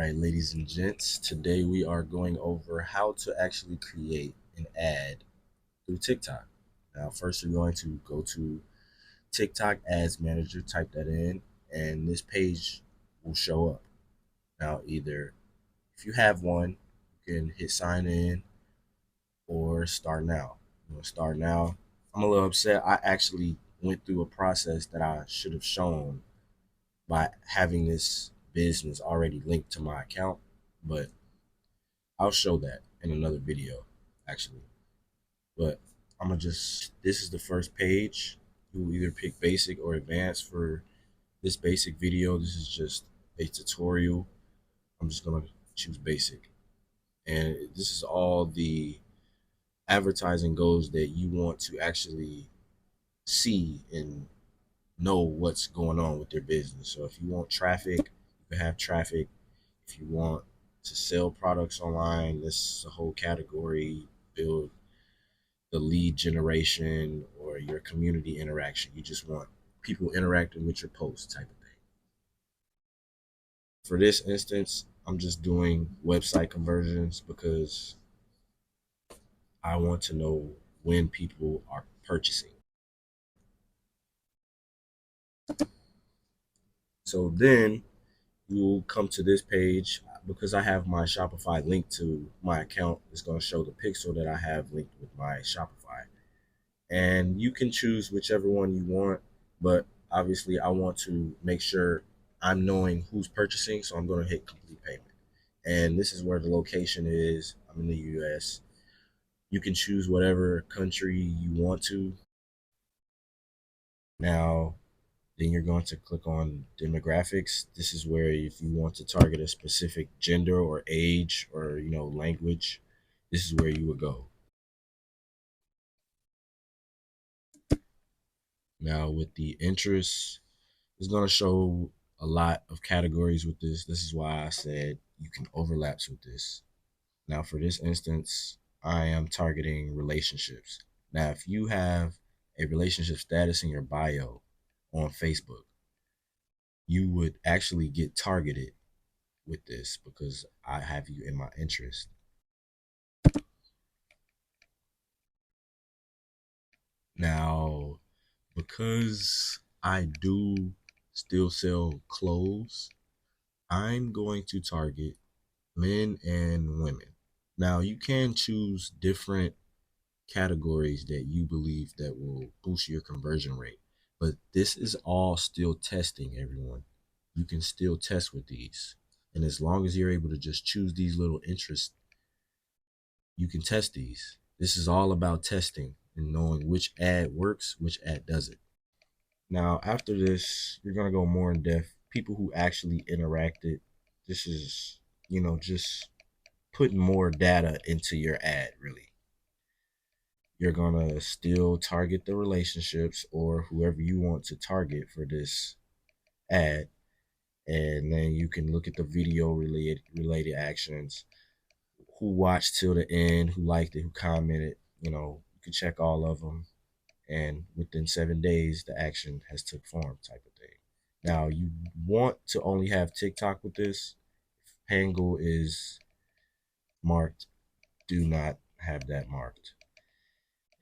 right, ladies and gents, today we are going over how to actually create an ad through TikTok. Now, first, you're going to go to TikTok Ads Manager, type that in, and this page will show up. Now, either if you have one, you can hit sign in or start now. Start now. I'm a little upset. I actually went through a process that I should have shown by having this business already linked to my account, but I'll show that in another video, actually. But I'm gonna this is the first page. You will either pick basic or advanced for this basic video. This is just a tutorial. I'm just gonna choose basic. And this is all the advertising goals that you want to actually see and know what's going on with their business. So if you want traffic, you can have traffic. If you want to sell products online, this is a whole category. Build the lead generation or your community interaction. You just want people interacting with your post type of thing. For this instance, I'm just doing website conversions because I want to know when people are purchasing. So then you will come to this page. Because I have my Shopify linked to my account, it's going to show the pixel that I have linked with my Shopify. And you can choose whichever one you want, but obviously I want to make sure I'm knowing who's purchasing, so I'm going to hit complete payment. And this is where the location is. I'm in the US. You can choose whatever country you want to. Now, then you're going to click on demographics. This is where if you want to target a specific gender or age or language, this is where you would go. Now with the interests, it's going to show a lot of categories with this. This is why I said you can overlaps with this. Now for this instance, I am targeting relationships. Now if you have a relationship status in your bio on Facebook, you would actually get targeted with this because I have you in my interest. Now, because I do still sell clothes, I'm going to target men and women. Now, you can choose different categories that you believe that will boost your conversion rate, but this is all still testing, everyone. You can still test with these. And as long as you're able to just choose these little interests, you can test these. This is all about testing and knowing which ad works, which ad doesn't. Now, after this, you're going to go more in depth. People who actually interacted. This is, just putting more data into your ad, really. You're going to still target the relationships or whoever you want to target for this ad. And then you can look at the video related actions, who watched till the end, who liked it, who commented. You can check all of them, and within 7 days, the action has took form, type of thing. Now, you want to only have TikTok with this. If Pangle is marked, do not have that marked.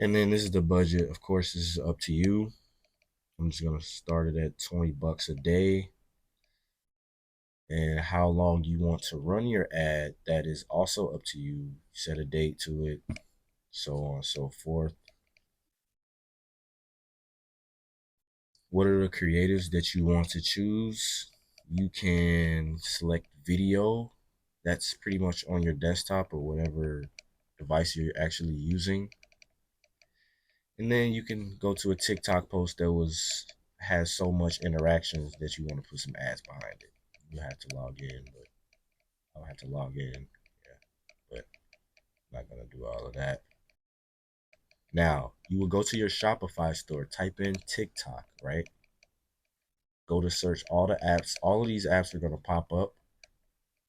And then this is the budget. Of course, this is up to you. I'm just gonna start it at $20 a day. And how long you want to run your ad, that is also up to you. Set a date to it, so on and so forth. What are the creatives that you want to choose? You can select video. That's pretty much on your desktop or whatever device you're actually using. And then you can go to a TikTok post that has so much interactions that you want to put some ads behind it. You have to log in, but I'll have to log in. Yeah, but I'm not gonna do all of that. Now, you will go to your Shopify store, type in TikTok, right? Go to search all the apps. All of these apps are going to pop up.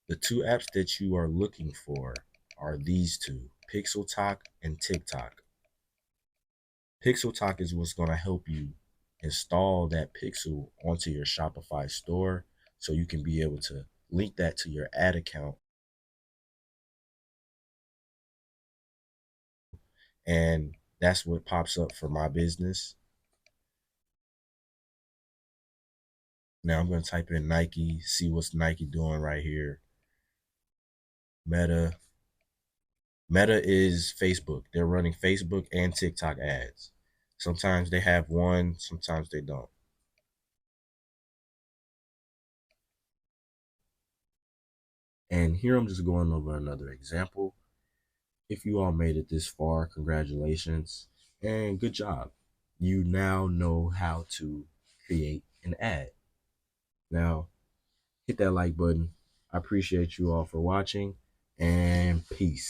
The two apps that you are looking for are these two, Pixeltalk and TikTok. Pixeltalk is what's going to help you install that pixel onto your Shopify store so you can be able to link that to your ad account, and that's what pops up for my business. Now I'm going to type in Nike, see what's Nike doing right here. Meta. Meta is Facebook. They're running Facebook and TikTok ads. Sometimes they have one, sometimes they don't. And here I'm just going over another example. If you all made it this far, congratulations and good job. You now know how to create an ad. Now, hit that like button. I appreciate you all for watching, and peace.